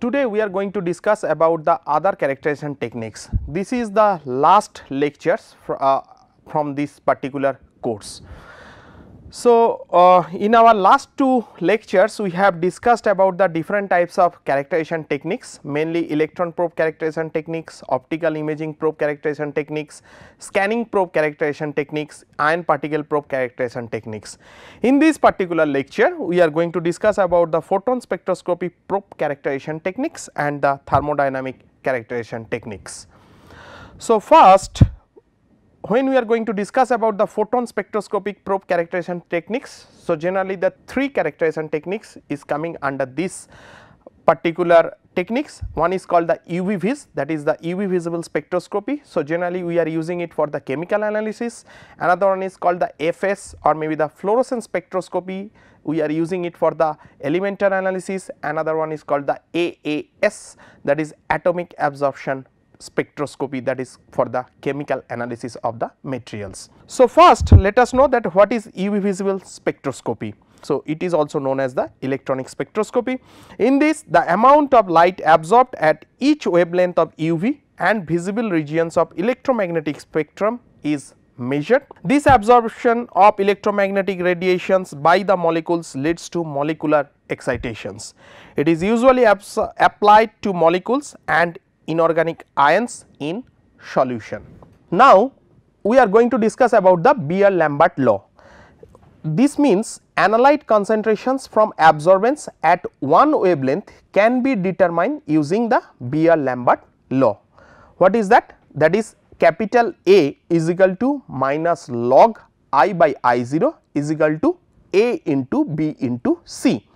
today we are going to discuss about the other characterization techniques. This is the last lectures from this particular course. So, in our last two lectures we have discussed about the different types of characterization techniques, mainly electron probe characterization techniques, optical imaging probe characterization techniques, scanning probe characterization techniques, ion particle probe characterization techniques. In this particular lecture we are going to discuss about the photon spectroscopy probe characterization techniques and the thermodynamic characterization techniques. So, first, when we are going to discuss about the photon spectroscopic probe characterization techniques, so generally the three characterization techniques is coming under this particular techniques. One is called the UV-vis, that is the UV visible spectroscopy. So, generally we are using it for the chemical analysis. Another one is called the FS or maybe the fluorescence spectroscopy, we are using it for the elemental analysis. Another one is called the AAS, that is atomic absorption spectroscopy, that is for the chemical analysis of the materials. So, first let us know that what is UV visible spectroscopy. So, it is also known as the electronic spectroscopy. In this, the amount of light absorbed at each wavelength of UV and visible regions of electromagnetic spectrum is measured. This absorption of electromagnetic radiations by the molecules leads to molecular excitations. It is usually applied to molecules and inorganic ions in solution. Now, we are going to discuss about the Beer-Lambert law. This means analyte concentrations from absorbance at one wavelength can be determined using the Beer-Lambert law. What is that? That is capital A is equal to minus log I by I0 is equal to A into B into C.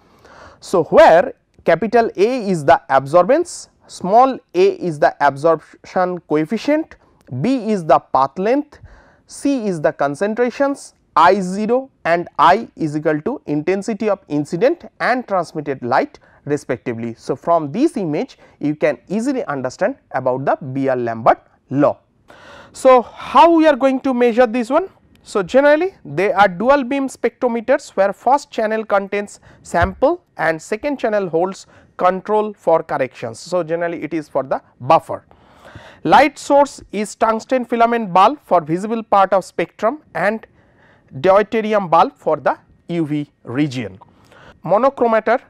So, where capital A is the absorbance, small a is the absorption coefficient, B is the path length, C is the concentrations, I0 and I is equal to intensity of incident and transmitted light respectively. So, from this image you can easily understand about the Beer-Lambert law. So, how we are going to measure this one? So, generally they are dual beam spectrometers where first channel contains sample and second channel holds control for corrections. So, generally it is for the buffer. Light source is tungsten filament bulb for visible part of spectrum and deuterium bulb for the UV region. Monochromator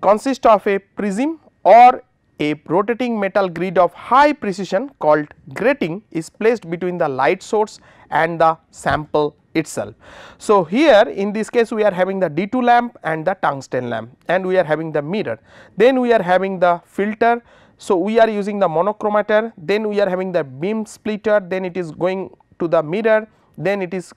consists of a prism or a rotating metal grid of high precision called grating is placed between the light source and the sample itself. So, here in this case we are having the D2 lamp and the tungsten lamp and we are having the mirror, then we are having the filter. So, we are using the monochromator, then we are having the beam splitter, then it is going to the mirror, then it is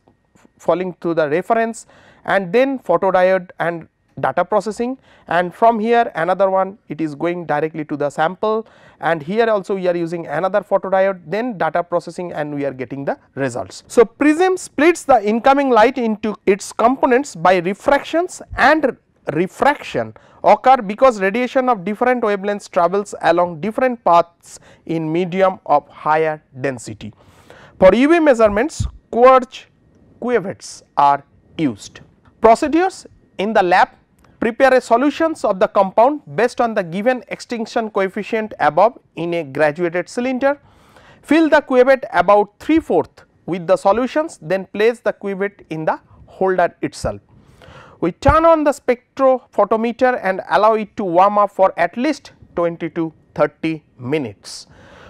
falling to the reference and then photodiode and data processing, and from here another one it is going directly to the sample, and here also we are using another photodiode, then data processing and we are getting the results. So, prism splits the incoming light into its components by refractions, and refraction occur because radiation of different wavelengths travels along different paths in medium of higher density. For UV measurements, quartz cuvettes are used. Procedures: in the lab, prepare a solutions of the compound based on the given extinction coefficient above in a graduated cylinder. Fill the cuvette about 3/4 with the solutions, then place the cuvette in the holder itself. We turn on the spectrophotometer and allow it to warm up for at least 20 to 30 minutes.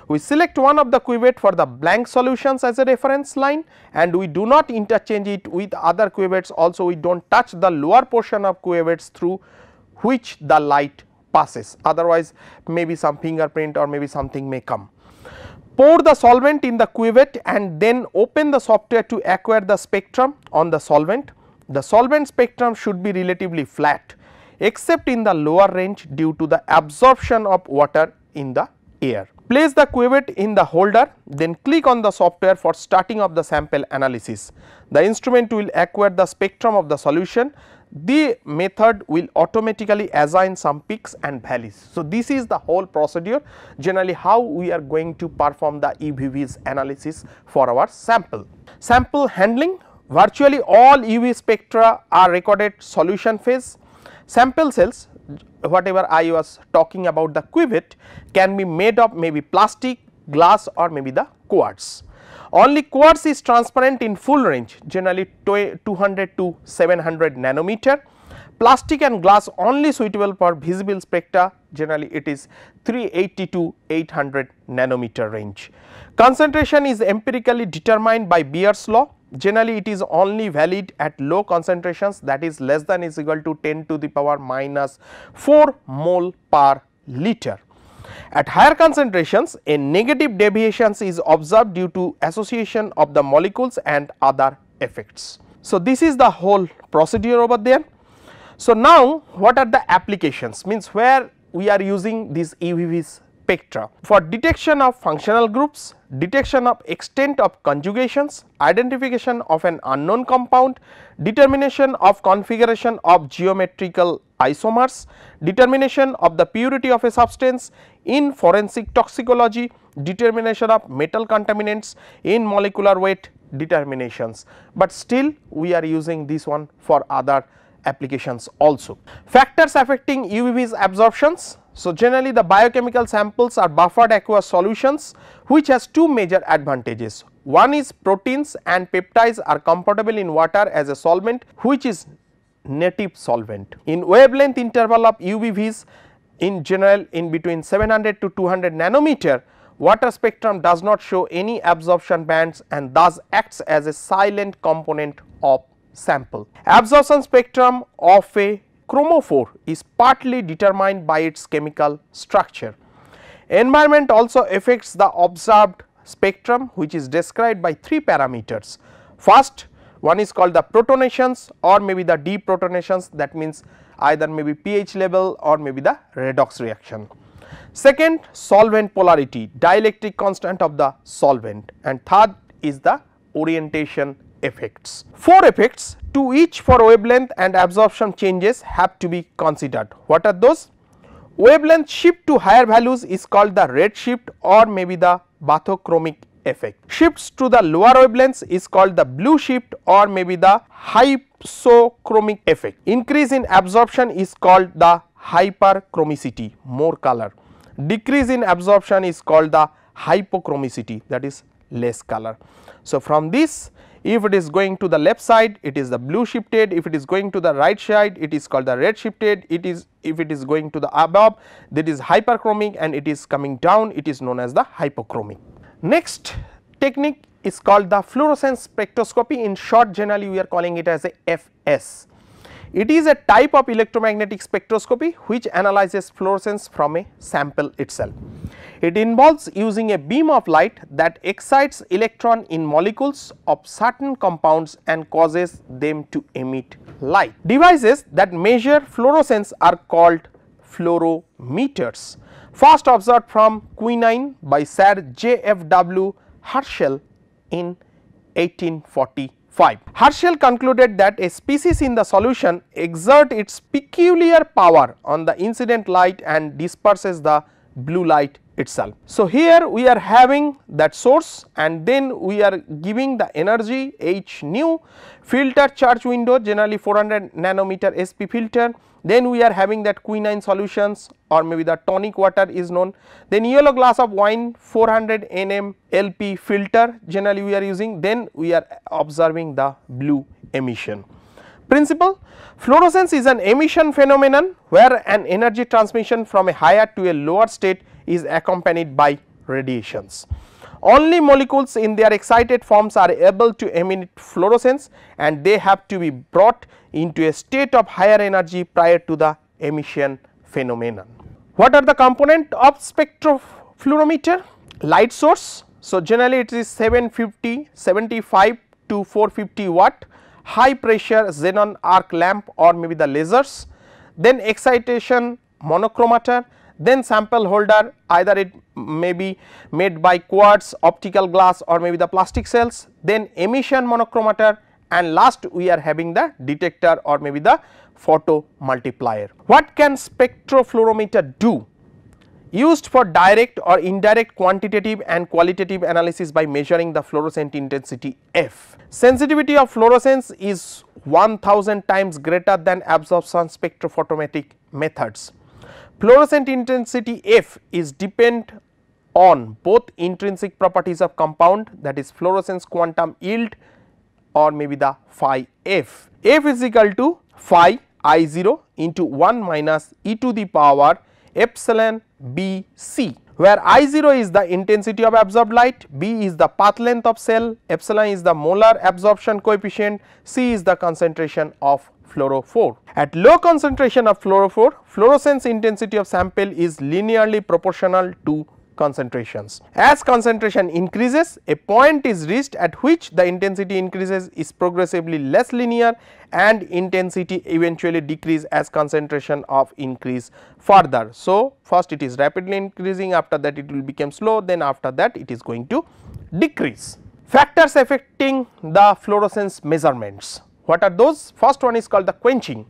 We select one of the cuvette for the blank solutions as a reference line and we do not interchange it with other cuvettes. Also, we do not touch the lower portion of cuvettes through which the light passes, otherwise maybe some fingerprint or maybe something may come. Pour the solvent in the cuvette and then open the software to acquire the spectrum on the solvent. The solvent spectrum should be relatively flat except in the lower range due to the absorption of water in the air. Place the cuvette in the holder, then click on the software for starting of the sample analysis. The instrument will acquire the spectrum of the solution. The method will automatically assign some peaks and valleys. So, this is the whole procedure, generally how we are going to perform the UV-vis analysis for our sample. Sample handling: virtually all UV spectra are recorded solution phase. Sample cells whatever I was talking about the cuvette can be made of maybe plastic, glass or maybe the quartz. Only quartz is transparent in full range, generally 200 to 700 nanometer. Plastic and glass only suitable for visible spectra, generally it is 380 to 800 nanometer range. Concentration is empirically determined by Beer's law. Generally it is only valid at low concentrations, that is less than is equal to 10 to the power minus 4 mole per liter. At higher concentrations, a negative deviations is observed due to association of the molecules and other effects. So, this is the whole procedure over there. So, now what are the applications, means where we are using these UV spectra? For detection of functional groups, detection of extent of conjugations, identification of an unknown compound, determination of configuration of geometrical isomers, determination of the purity of a substance, in forensic toxicology, determination of metal contaminants, in molecular weight determinations, but still we are using this one for other applications also. Factors affecting UVB's absorptions. So, generally the biochemical samples are buffered aqueous solutions, which has two major advantages. One is proteins and peptides are compatible in water as a solvent, which is native solvent. In wavelength interval of UVBs in general in between 700 to 200 nanometer, water spectrum does not show any absorption bands and thus acts as a silent component of sample. Absorption spectrum of a chromophore is partly determined by its chemical structure. Environment also affects the observed spectrum, which is described by three parameters. First, one is called the protonations or maybe the deprotonations, that means either maybe pH level or maybe the redox reaction. Second, solvent polarity, dielectric constant of the solvent, and third is the orientation effects. Four effects, to each for wavelength and absorption changes have to be considered. What are those? Wavelength shift to higher values is called the red shift or maybe the bathochromic effect. Shifts to the lower wavelengths is called the blue shift or maybe the hypochromic effect. Increase in absorption is called the hyperchromicity, more color. Decrease in absorption is called the hypochromicity, that is less color. So, from this, if it is going to the left side, it is the blue shifted, if it is going to the right side, it is called the red shifted, it is if it is going to the above, that is hyperchromic, and it is coming down, it is known as the hypochromic. Next technique is called the fluorescence spectroscopy, in short generally we are calling it as a FS. It is a type of electromagnetic spectroscopy which analyzes fluorescence from a sample itself. It involves using a beam of light that excites electron in molecules of certain compounds and causes them to emit light. Devices that measure fluorescence are called fluorometers. First observed from quinine by Sir J.F.W. Herschel in 1845. Herschel concluded that a species in the solution exerts its peculiar power on the incident light and disperses the blue light itself. So, here we are having that source and then we are giving the energy H nu, filter charge window generally 400 nanometer SP filter, then we are having that quinine solutions or maybe the tonic water is known, then yellow glass of wine 400 nm LP filter generally we are using, then we are observing the blue emission. Principle: fluorescence is an emission phenomenon where an energy transmission from a higher to a lower state is accompanied by radiations. Only molecules in their excited forms are able to emit fluorescence and they have to be brought into a state of higher energy prior to the emission phenomenon. What are the component of spectrofluorometer? Light source. So, generally it is 75 to 450 watt, high pressure xenon arc lamp or maybe the lasers, then excitation monochromator, then sample holder, either it may be made by quartz, optical glass or maybe the plastic cells, then emission monochromator, and last we are having the detector or maybe the photo multiplier. What can spectrofluorometer do? used for direct or indirect quantitative and qualitative analysis by measuring the fluorescent intensity F. Sensitivity of fluorescence is 1000 times greater than absorption spectrophotometric methods. Fluorescent intensity F is depend on both intrinsic properties of compound, that is fluorescence quantum yield or maybe the phi F. F is equal to phi I0 into 1 minus e to the power epsilon b c, where I0 is the intensity of absorbed light, b is the path length of cell, epsilon is the molar absorption coefficient, c is the concentration of fluorophore. At low concentration of fluorophore, fluorescence intensity of sample is linearly proportional to concentrations. As concentration increases, a point is reached at which the intensity increases is progressively less linear and intensity eventually decrease as concentration of increase further. So, first it is rapidly increasing, after that it will become slow, then after that it is going to decrease. Factors affecting the fluorescence measurements. What are those? First one is called the quenching.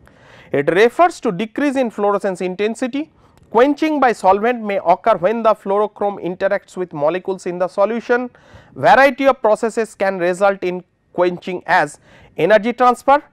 It refers to decrease in fluorescence intensity. Quenching by solvent may occur when the fluorochrome interacts with molecules in the solution. Variety of processes can result in quenching as energy transfer,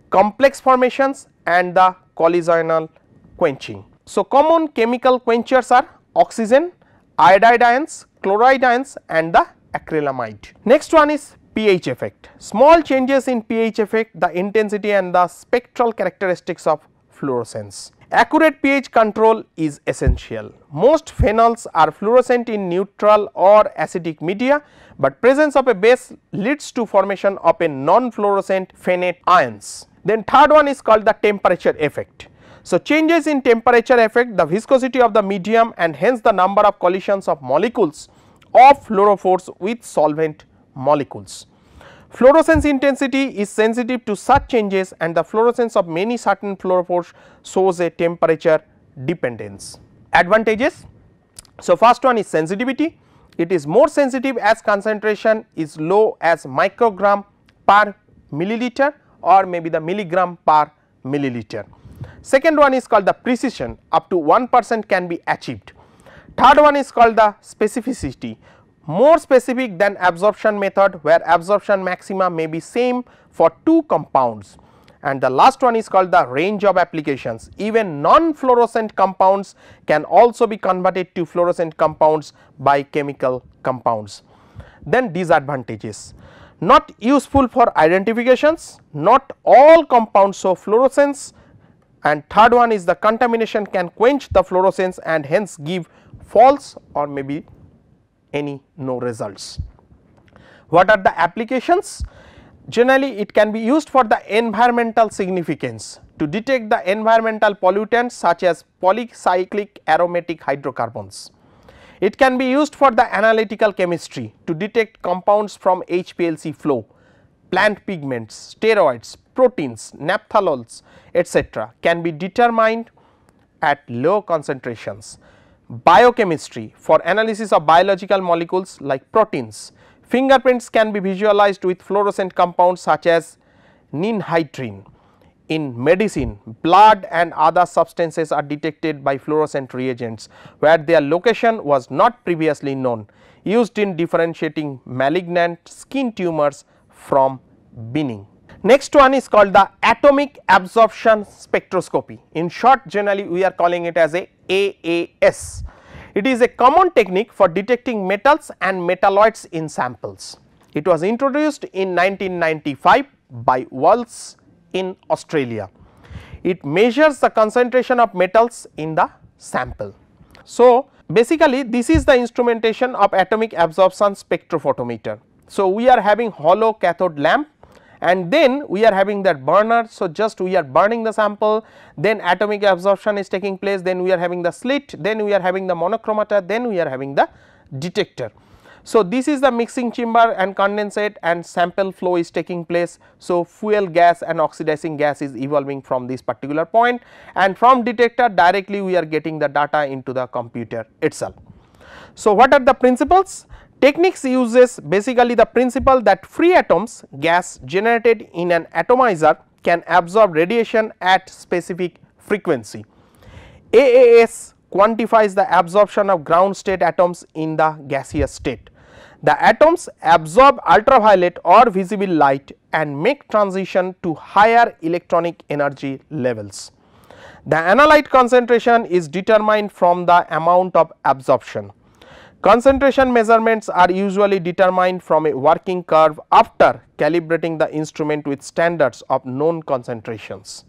complex formations and the collisional quenching. So, common chemical quenchers are oxygen, iodide ions, chloride ions and the acrylamide. Next one is pH effect. Small changes in pH affect the intensity and the spectral characteristics of fluorescence. Accurate pH control is essential. Most phenols are fluorescent in neutral or acidic media, but presence of a base leads to formation of a non-fluorescent phenate ions. Then third one is called the temperature effect. So, changes in temperature affect the viscosity of the medium and hence the number of collisions of molecules of fluorophores with solvent molecules. Fluorescence intensity is sensitive to such changes and the fluorescence of many certain fluorophores shows a temperature dependence. Advantages. So, first one is sensitivity. It is more sensitive as concentration is low as microgram per milliliter or maybe the milligram per milliliter. Second one is called the precision, up to 1% can be achieved. Third one is called the specificity, more specific than absorption method, where absorption maxima may be same for two compounds. And the last one is called the range of applications. Even non-fluorescent compounds can also be converted to fluorescent compounds by chemical compounds. Then disadvantages, not useful for identifications, not all compounds show fluorescence, and third one is the contamination can quench the fluorescence and hence give false or maybe any no results. What are the applications? Generally it can be used for the environmental significance, to detect the environmental pollutants such as polycyclic aromatic hydrocarbons. It can be used for the analytical chemistry, to detect compounds from HPLC flow, plant pigments, steroids, proteins, naphthalols etc. can be determined at low concentrations. Biochemistry, for analysis of biological molecules like proteins. Fingerprints can be visualized with fluorescent compounds such as ninhydrin. In medicine, blood and other substances are detected by fluorescent reagents where their location was not previously known, used in differentiating malignant skin tumors from benign. Next one is called the atomic absorption spectroscopy. In short, generally we are calling it as a AAS. It is a common technique for detecting metals and metalloids in samples. It was introduced in 1995 by Walsh in Australia. It measures the concentration of metals in the sample. So, basically this is the instrumentation of atomic absorption spectrophotometer. So, we are having hollow cathode lamp and then we are having that burner. So, just we are burning the sample, then atomic absorption is taking place, then we are having the slit, then we are having the monochromator, then we are having the detector. So, this is the mixing chamber and condensate and sample flow is taking place. So, fuel gas and oxidizing gas is evolving from this particular point, and from detector directly we are getting the data into the computer itself. So, what are the principles? Techniques uses basically the principle that free atoms, gas generated in an atomizer, can absorb radiation at specific frequency. AAS quantifies the absorption of ground state atoms in the gaseous state. The atoms absorb ultraviolet or visible light and make transition to higher electronic energy levels. The analyte concentration is determined from the amount of absorption. Concentration measurements are usually determined from a working curve after calibrating the instrument with standards of known concentrations.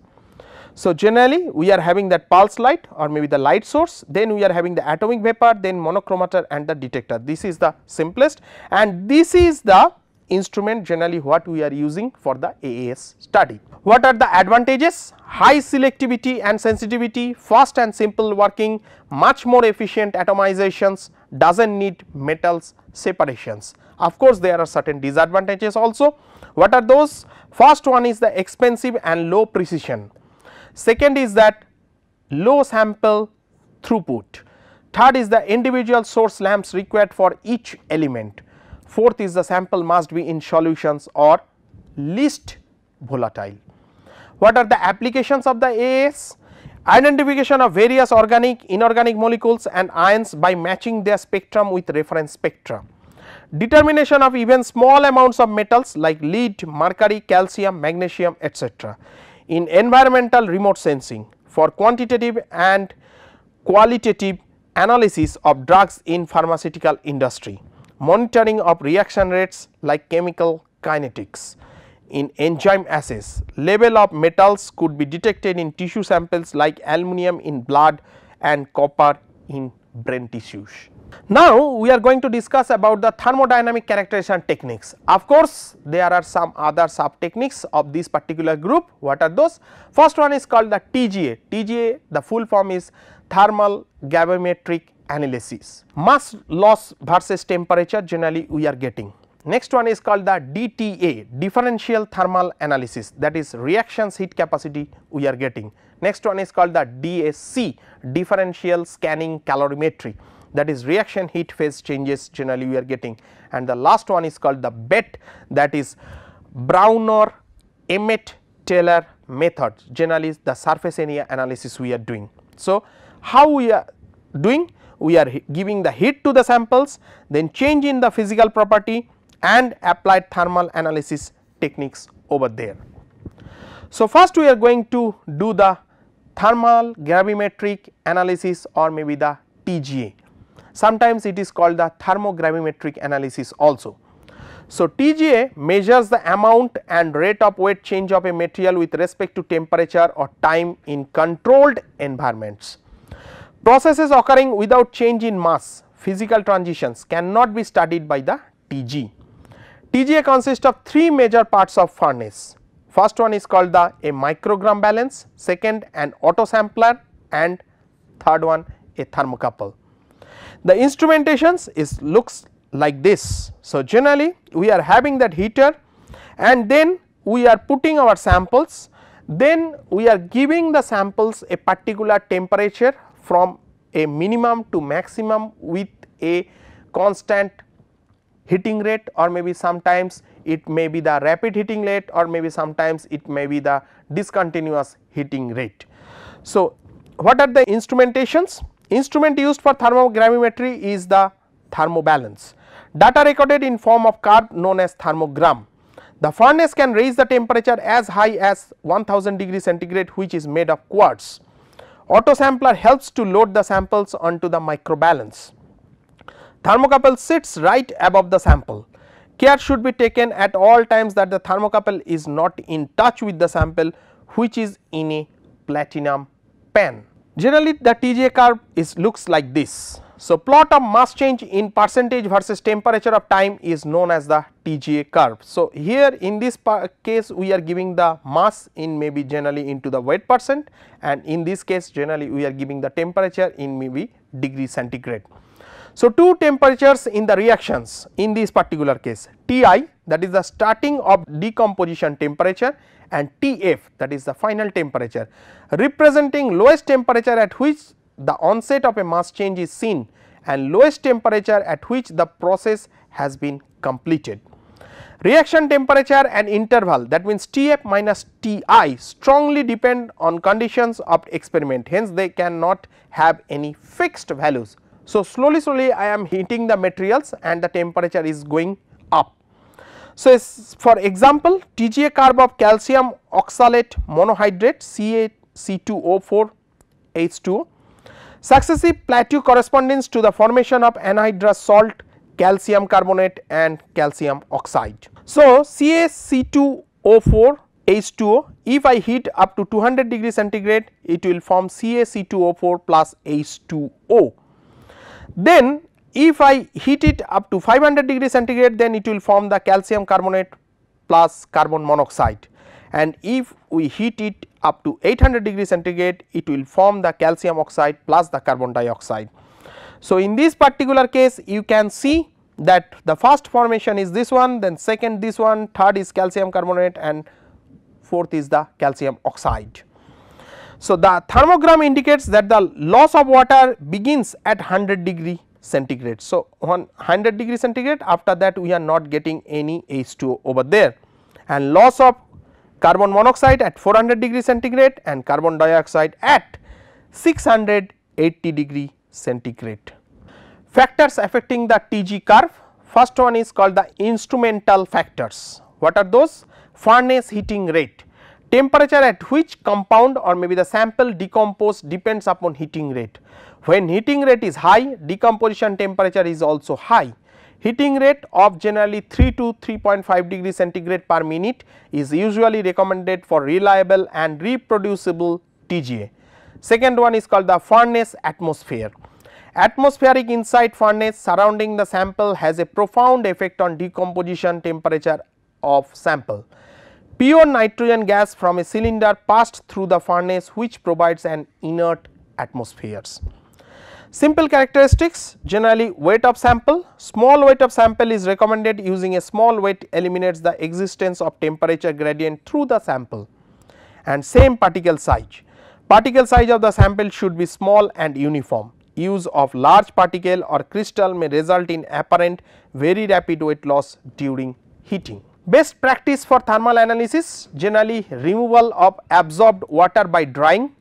So, generally we are having that pulse light or maybe the light source, then we are having the atomic vapor, then monochromator and the detector. This is the simplest, and this is the instrument generally what we are using for the AAS study. What are the advantages? High selectivity and sensitivity, fast and simple working, much more efficient atomizations, does not need metals separations. Of course, there are certain disadvantages also. What are those? First one is the expensive and low precision. Second is that low sample throughput. Third is the individual source lamps required for each element. Fourth is the sample must be in solutions or least volatile. What are the applications of the AAS? Identification of various organic, inorganic molecules and ions by matching their spectrum with reference spectra. Determination of even small amounts of metals like lead, mercury, calcium, magnesium, etc. In environmental remote sensing, for quantitative and qualitative analysis of drugs in pharmaceutical industry, monitoring of reaction rates like chemical kinetics. In enzyme assays, level of metals could be detected in tissue samples like aluminum in blood and copper in brain tissues. Now, we are going to discuss about the thermodynamic characterization techniques. Of course, there are some other sub techniques of this particular group. What are those? First one is called the TGA. TGA, the full form is thermal gravimetric analysis. Mass loss versus temperature generally we are getting. Next one is called the DTA, differential thermal analysis, that is reactions heat capacity we are getting. Next one is called the DSC, differential scanning calorimetry, that is reaction heat phase changes generally we are getting, and the last one is called the BET, that is Browner Emmett Taylor method, generally the surface area analysis we are doing. So, how we are doing? We are giving the heat to the samples, then change in the physical property and applied thermal analysis techniques over there. So, first we are going to do the thermal gravimetric analysis or maybe the TGA. Sometimes it is called the thermogravimetric analysis also. So, TGA measures the amount and rate of weight change of a material with respect to temperature or time in controlled environments. Processes occurring without change in mass, physical transitions cannot be studied by the TG. TGA consists of three major parts of furnace. First one is called the a microgram balance, second an auto sampler, and third one a thermocouple. The instrumentations is looks like this. So, generally we are having that heater and then we are putting our samples, then we are giving the samples a particular temperature from a minimum to maximum with a constant heating rate, or maybe sometimes it may be the rapid heating rate, or maybe sometimes it may be the discontinuous heating rate. So, what are the instrumentations? Instrument used for thermogravimetry is the thermobalance. Data recorded in form of curve known as thermogram. The furnace can raise the temperature as high as 1000 degree centigrade, which is made of quartz. Auto sampler helps to load the samples onto the microbalance. Thermocouple sits right above the sample. Care should be taken at all times that the thermocouple is not in touch with the sample, which is in a platinum pan. Generally the TGA curve looks like this. So, plot of mass change in percentage versus temperature of time is known as the TGA curve. So, here in this case we are giving the mass in maybe generally into the weight percent, and in this case generally we are giving the temperature in maybe degree centigrade. So, two temperatures in the reactions in this particular case, Ti, that is the starting of decomposition temperature, and Tf, that is the final temperature, representing lowest temperature at which the onset of a mass change is seen and lowest temperature at which the process has been completed. Reaction temperature and interval, that means Tf minus Ti, strongly depend on conditions of experiment, hence they cannot have any fixed values. So, slowly I am heating the materials and the temperature is going up. So, for example, TGA curve of calcium oxalate monohydrate CaC2O4 H2O, successive plateau corresponds to the formation of anhydrous salt, calcium carbonate and calcium oxide. So, CaC2O4 H2O, if I heat up to 200 degree centigrade, it will form CaC2O4 plus H2O. Then if I heat it up to 500 degree centigrade, then it will form the calcium carbonate plus carbon monoxide, and if we heat it up to 800 degree centigrade, it will form the calcium oxide plus the carbon dioxide. So, in this particular case you can see that the first formation is this one, then second this one, third is calcium carbonate and fourth is the calcium oxide. So, the thermogram indicates that the loss of water begins at 100 degree centigrade. So, 100 degree centigrade, after that we are not getting any H2O over there, and loss of carbon monoxide at 400 degree centigrade and carbon dioxide at 680 degree centigrade. Factors affecting the TG curve, first one is called the instrumental factors. What are those? Furnace heating rate, temperature at which compound or maybe the sample decompose depends upon heating rate. When heating rate is high, decomposition temperature is also high. Heating rate of generally 3 to 3.5 degree centigrade per minute is usually recommended for reliable and reproducible TGA. Second one is called the furnace atmosphere. Atmospheric inside furnace surrounding the sample has a profound effect on decomposition temperature of sample. Pure nitrogen gas from a cylinder passed through the furnace, which provides an inert atmospheres. Simple characteristics, generally weight of sample, small weight of sample is recommended. Using a small weight eliminates the existence of temperature gradient through the sample, and same particle size. Particle size of the sample should be small and uniform. Use of large particle or crystal may result in apparent very rapid weight loss during heating. Best practice for thermal analysis, generally removal of absorbed water by drying.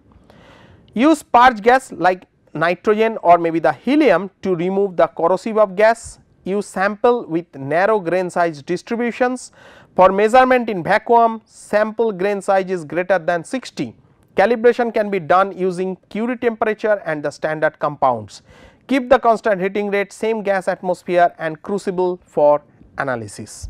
Use purge gas like nitrogen or maybe the helium to remove the corrosive of gas. Use sample with narrow grain size distributions. For measurement in vacuum, sample grain size is greater than 60. Calibration can be done using Curie temperature and the standard compounds. Keep the constant heating rate, same gas atmosphere and crucible for analysis.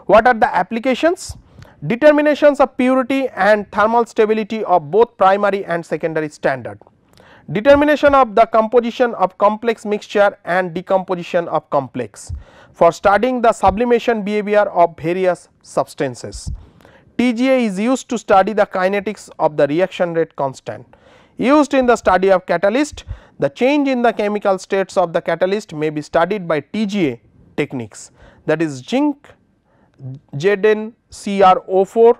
What are the applications? Determinations of purity and thermal stability of both primary and secondary standard. Determination of the composition of complex mixture and decomposition of complex for studying the sublimation behavior of various substances. TGA is used to study the kinetics of the reaction rate constant. Used in the study of catalyst, the change in the chemical states of the catalyst may be studied by TGA techniques, that is zinc ZnCrO4,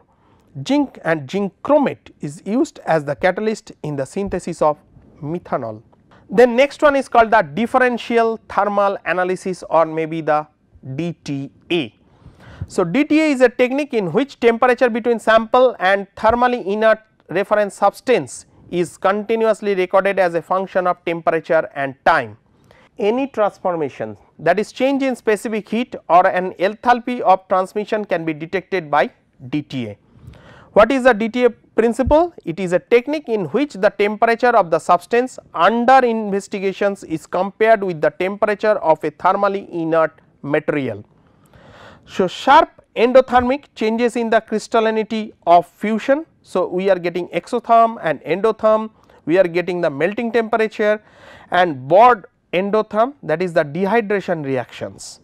zinc and zinc chromate is used as the catalyst in the synthesis of methanol. Then next one is called the differential thermal analysis or maybe the DTA. So, DTA is a technique in which temperature between sample and thermally inert reference substance is continuously recorded as a function of temperature and time. Any transformation, that is change in specific heat or an enthalpy of transmission, can be detected by DTA. What is the DTA principle? It is a technique in which the temperature of the substance under investigations is compared with the temperature of a thermally inert material. So, sharp endothermic changes in the crystallinity of fusion. So, we are getting exotherm and endotherm, we are getting the melting temperature and broad endotherm, that is the dehydration reactions.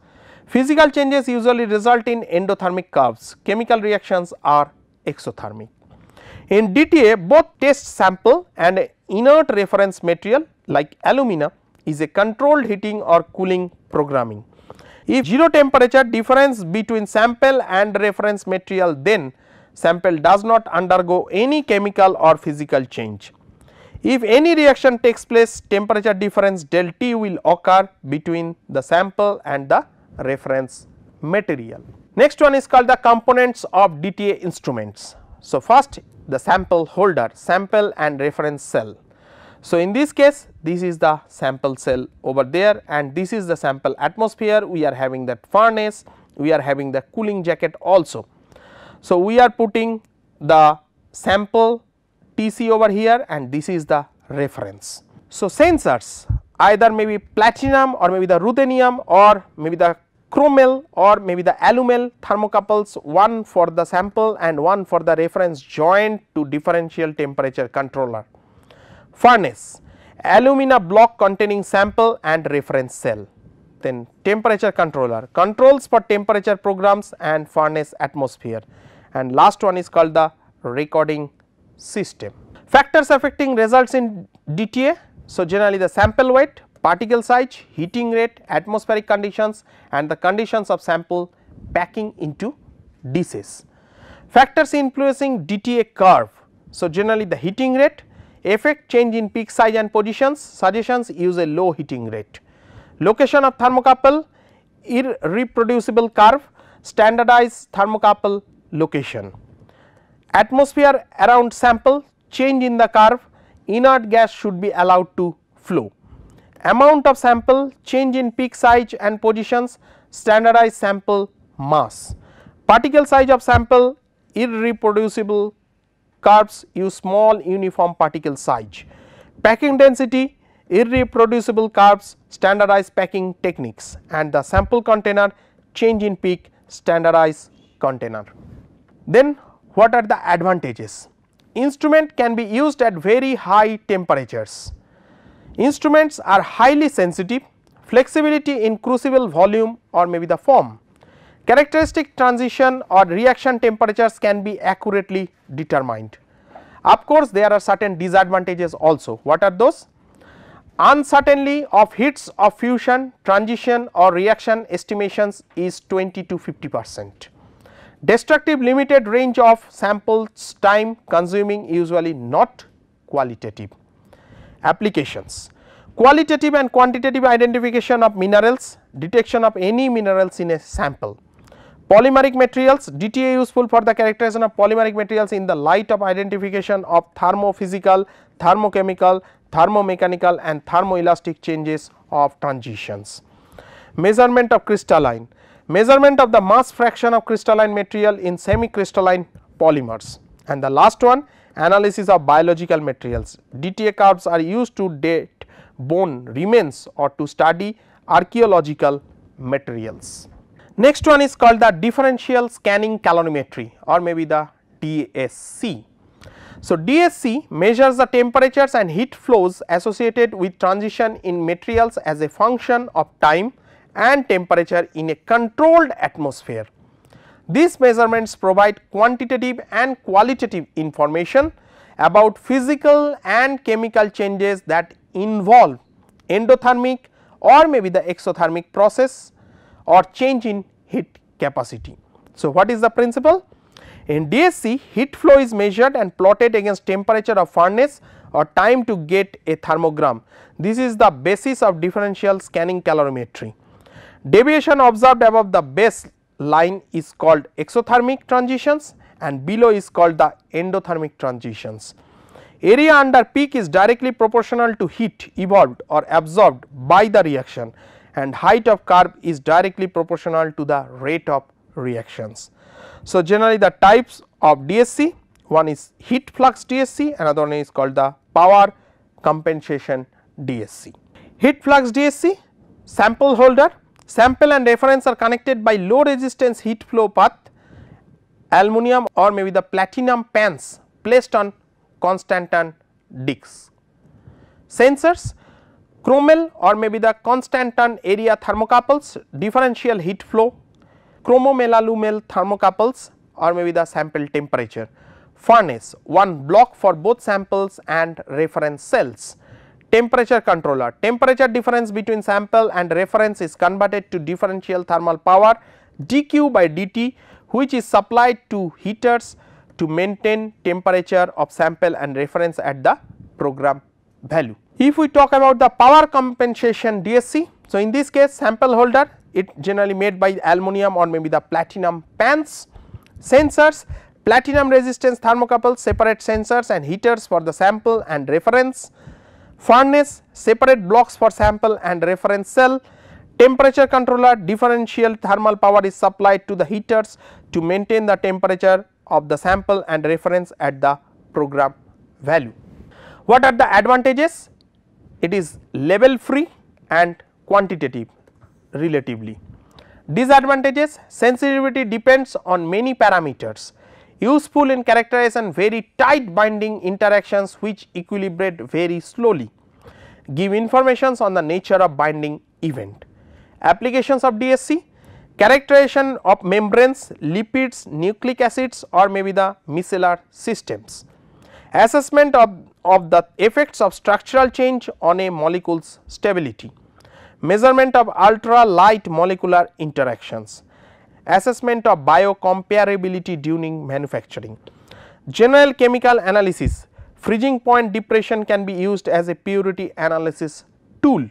Physical changes usually result in endothermic curves, chemical reactions are exothermic. In DTA, both test sample and inert reference material like alumina is a controlled heating or cooling programming. If 0 temperature difference between sample and reference material, then sample does not undergo any chemical or physical change. If any reaction takes place, temperature difference del T will occur between the sample and the reference material. Next one is called the components of DTA instruments. So, first the sample holder, sample and reference cell. So, in this case this is the sample cell over there and this is the sample atmosphere, we are having that furnace, we are having the cooling jacket also. So, we are putting the sample TC over here and this is the reference. So, sensors either maybe platinum or maybe the ruthenium or maybe the chromel or maybe the alumel thermocouples, one for the sample and one for the reference joined to differential temperature controller. Furnace, alumina block containing sample and reference cell. Then temperature controller, controls for temperature programs and furnace atmosphere, and last one is called the recording system. Factors affecting results in DTA. So, generally the sample weight, particle size, heating rate, atmospheric conditions and the conditions of sample packing into dishes. Factors influencing DTA curve. So, generally the heating rate, effect change in peak size and positions, suggestions use a low heating rate. Location of thermocouple, irreproducible curve, standardized thermocouple location. Atmosphere around sample, change in the curve, inert gas should be allowed to flow. Amount of sample, change in peak size and positions, standardized sample mass. Particle size of sample, irreproducible curves use small uniform particle size. Packing density, irreproducible curves, standardized packing techniques, and the sample container, change in peak, standardized container. Then what are the advantages? Instrument can be used at very high temperatures. Instruments are highly sensitive, flexibility in crucible volume or maybe the form. Characteristic transition or reaction temperatures can be accurately determined. Of course, there are certain disadvantages also. What are those? Uncertainty of heats of fusion, transition or reaction estimations is 20 to 50%. Destructive limited range of samples, time consuming, usually not qualitative. Applications: qualitative and quantitative identification of minerals, detection of any minerals in a sample. Polymeric materials, DTA useful for the characterization of polymeric materials in the light of identification of thermophysical, thermochemical, thermomechanical and thermoelastic changes of transitions. Measurement of crystalline, measurement of the mass fraction of crystalline material in semi-crystalline polymers, and the last one, analysis of biological materials. DTA curves are used to date bone remains or to study archaeological materials. Next one is called the differential scanning calorimetry or maybe the DSC. So, DSC measures the temperatures and heat flows associated with transition in materials as a function of time and temperature in a controlled atmosphere. These measurements provide quantitative and qualitative information about physical and chemical changes that involve endothermic or maybe the exothermic process or change in heat capacity. So, what is the principle? In DSC, heat flow is measured and plotted against temperature of furnace or time to get a thermogram. This is the basis of differential scanning calorimetry. Deviation observed above the baseline is called exothermic transitions and below is called the endothermic transitions. Area under peak is directly proportional to heat evolved or absorbed by the reaction, and height of curve is directly proportional to the rate of reactions. So, generally the types of DSC, one is heat flux DSC, another one is called the power compensation DSC. Heat flux DSC, sample holder, sample and reference are connected by low resistance heat flow path, aluminum or maybe the platinum pans placed on Constantan discs. Sensors, chromel or maybe the Constantan area thermocouples, differential heat flow, chromomelalumel thermocouples or maybe the sample temperature. Furnace, one block for both samples and reference cells. Temperature controller, temperature difference between sample and reference is converted to differential thermal power dq by dt, which is supplied to heaters to maintain temperature of sample and reference at the program value. If we talk about the power compensation DSC, so in this case sample holder, it generally made by aluminum or maybe the platinum pans. Sensors, platinum resistance thermocouples separate sensors and heaters for the sample and reference. Furnace, separate blocks for sample and reference cell. Temperature controller, differential thermal power is supplied to the heaters to maintain the temperature of the sample and reference at the program value. What are the advantages? It is level free and quantitative relatively. Disadvantages, sensitivity depends on many parameters, useful in characterization very tight binding interactions which equilibrate very slowly, give informations on the nature of binding event. Applications of DSC, characterization of membranes, lipids, nucleic acids or maybe the micellar systems. Assessment of the effects of structural change on a molecule's stability. Measurement of ultra light molecular interactions. Assessment of biocomparability during manufacturing. General chemical analysis, freezing point depression can be used as a purity analysis tool.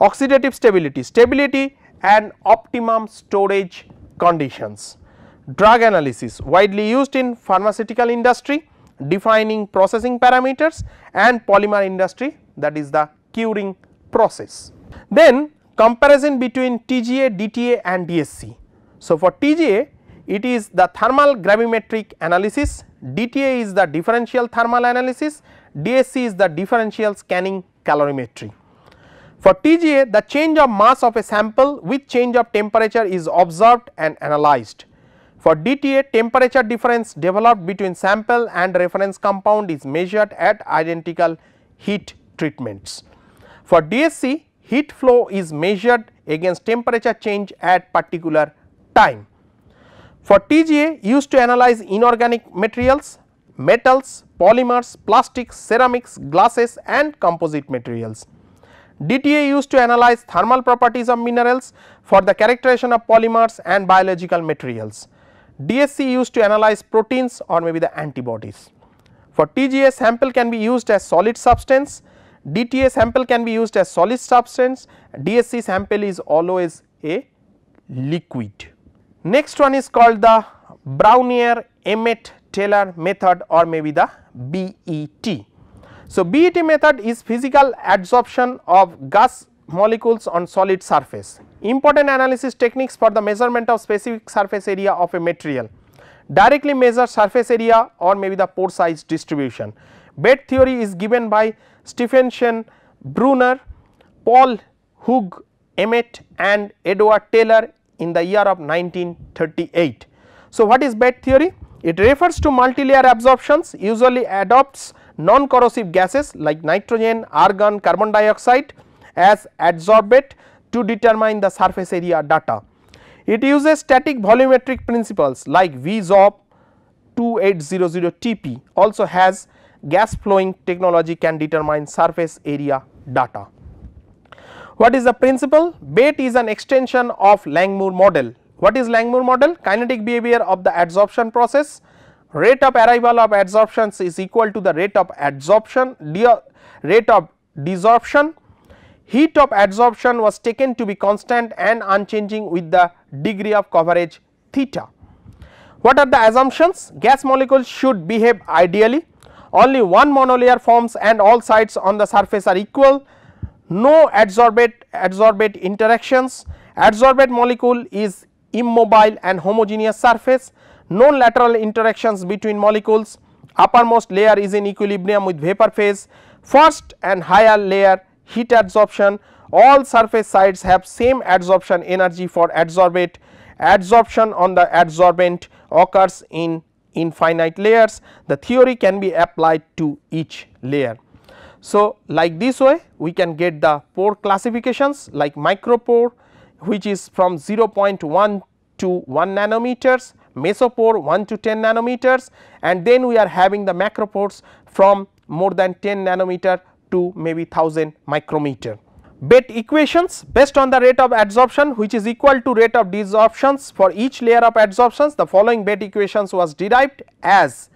Oxidative stability, stability and optimum storage conditions. Drug analysis, widely used in pharmaceutical industry, defining processing parameters, and polymer industry, that is the curing process. Then comparison between TGA, DTA and DSC. So, for TGA it is the thermal gravimetric analysis, DTA is the differential thermal analysis, DSC is the differential scanning calorimetry. For TGA, the change of mass of a sample with change of temperature is observed and analyzed. For DTA, temperature difference developed between sample and reference compound is measured at identical heat treatments. For DSC, heat flow is measured against temperature change at particular time. For TGA, used to analyze inorganic materials, metals, polymers, plastics, ceramics, glasses and composite materials. DTA used to analyze thermal properties of minerals for the characterization of polymers and biological materials. DSC used to analyze proteins or maybe the antibodies. For TGA, sample can be used as solid substance, DTA sample can be used as solid substance, DSC sample is always a liquid. Next one is called the Brownier Emmett Taylor method or maybe the BET. So, BET method is physical adsorption of gas molecules on solid surface. Important analysis techniques for the measurement of specific surface area of a material. Directly measure surface area or maybe the pore size distribution. BET theory is given by Stephenson, Brunner, Paul Hugh Emmett and Edward Taylor in the year of 1938. So, what is BET theory? It refers to multilayer absorptions, usually adopts non-corrosive gases like nitrogen, argon, carbon dioxide as adsorbate to determine the surface area data. It uses static volumetric principles like VZOP 2800 TP, also has gas flowing technology can determine surface area data. What is the principle? BET is an extension of Langmuir model. What is Langmuir model? Kinetic behavior of the adsorption process. Rate of arrival of adsorptions is equal to the rate of adsorption, rate of desorption. Heat of adsorption was taken to be constant and unchanging with the degree of coverage theta. What are the assumptions? Gas molecules should behave ideally, only one monolayer forms and all sides on the surface are equal, no adsorbate interactions, adsorbate molecule is immobile and homogeneous surface, no lateral interactions between molecules, uppermost layer is in equilibrium with vapor phase, first and higher layer heat adsorption, all surface sides have same adsorption energy for adsorbate, adsorption on the adsorbent occurs in infinite layers, the theory can be applied to each layer. So, like this way we can get the pore classifications like micropore which is from 0.1 to 1 nanometers, mesopore 1 to 10 nanometers and then we are having the macropores from more than 10 nanometer to maybe 1000 micrometer. BET equations based on the rate of adsorption which is equal to rate of desorptions for each layer of adsorptions, the following BET equations was derived as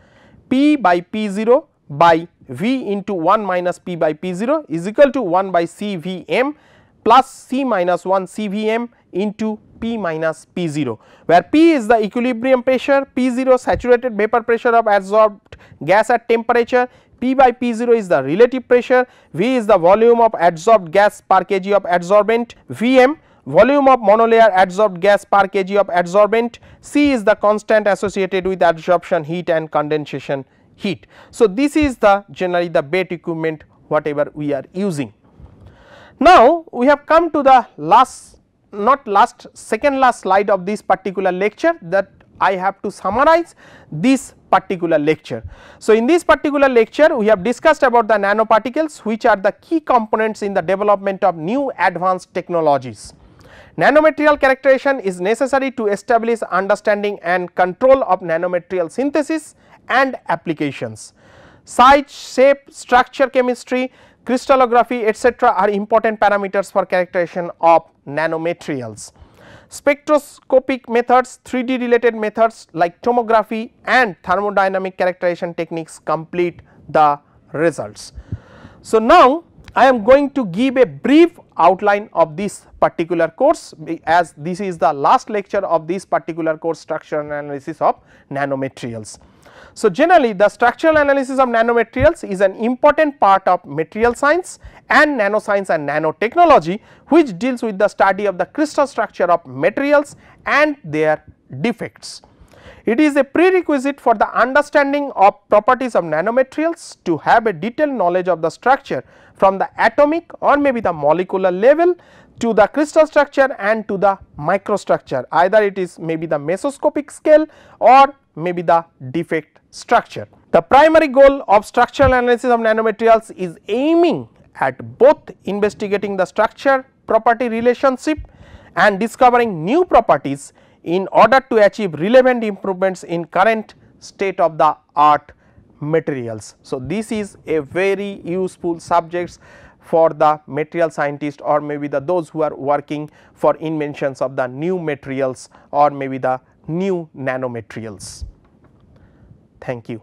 P by P0 by V into 1 minus P by P0 is equal to 1 by C V m plus C minus 1 C V m into P minus P0, where P is the equilibrium pressure, P0 saturated vapor pressure of adsorbed gas at temperature, P by P0 is the relative pressure, V is the volume of adsorbed gas per kg of adsorbent, Vm volume of monolayer adsorbed gas per kg of adsorbent, C is the constant associated with adsorption heat and condensation heat. So, this is the generally the bait equipment whatever we are using. Now, we have come to the second last slide of this particular lecture, that I have to summarize this particular lecture. So, in this particular lecture we have discussed about the nanoparticles, which are the key components in the development of new advanced technologies. Nanomaterial characterization is necessary to establish understanding and control of nanomaterial synthesis and applications. Size, shape, structure chemistry, crystallography etc. are important parameters for characterization of nanomaterials. Spectroscopic methods, 3D related methods like tomography and thermodynamic characterization techniques complete the results. So, now I am going to give a brief outline of this particular course, as this is the last lecture of this particular course, structural analysis of nanomaterials. So, generally the structural analysis of nanomaterials is an important part of material science and nanoscience and nanotechnology, which deals with the study of the crystal structure of materials and their defects. It is a prerequisite for the understanding of properties of nanomaterials to have a detailed knowledge of the structure from the atomic or maybe the molecular level to the crystal structure and to the microstructure, either it is maybe the mesoscopic scale or maybe the defect structure. The primary goal of structural analysis of nanomaterials is aiming at both investigating the structure property relationship and discovering new properties in order to achieve relevant improvements in current state of the art materials. So, this is a very useful subjects for the material scientist or maybe the those who are working for inventions of the new materials or maybe the new nanomaterials. Thank you.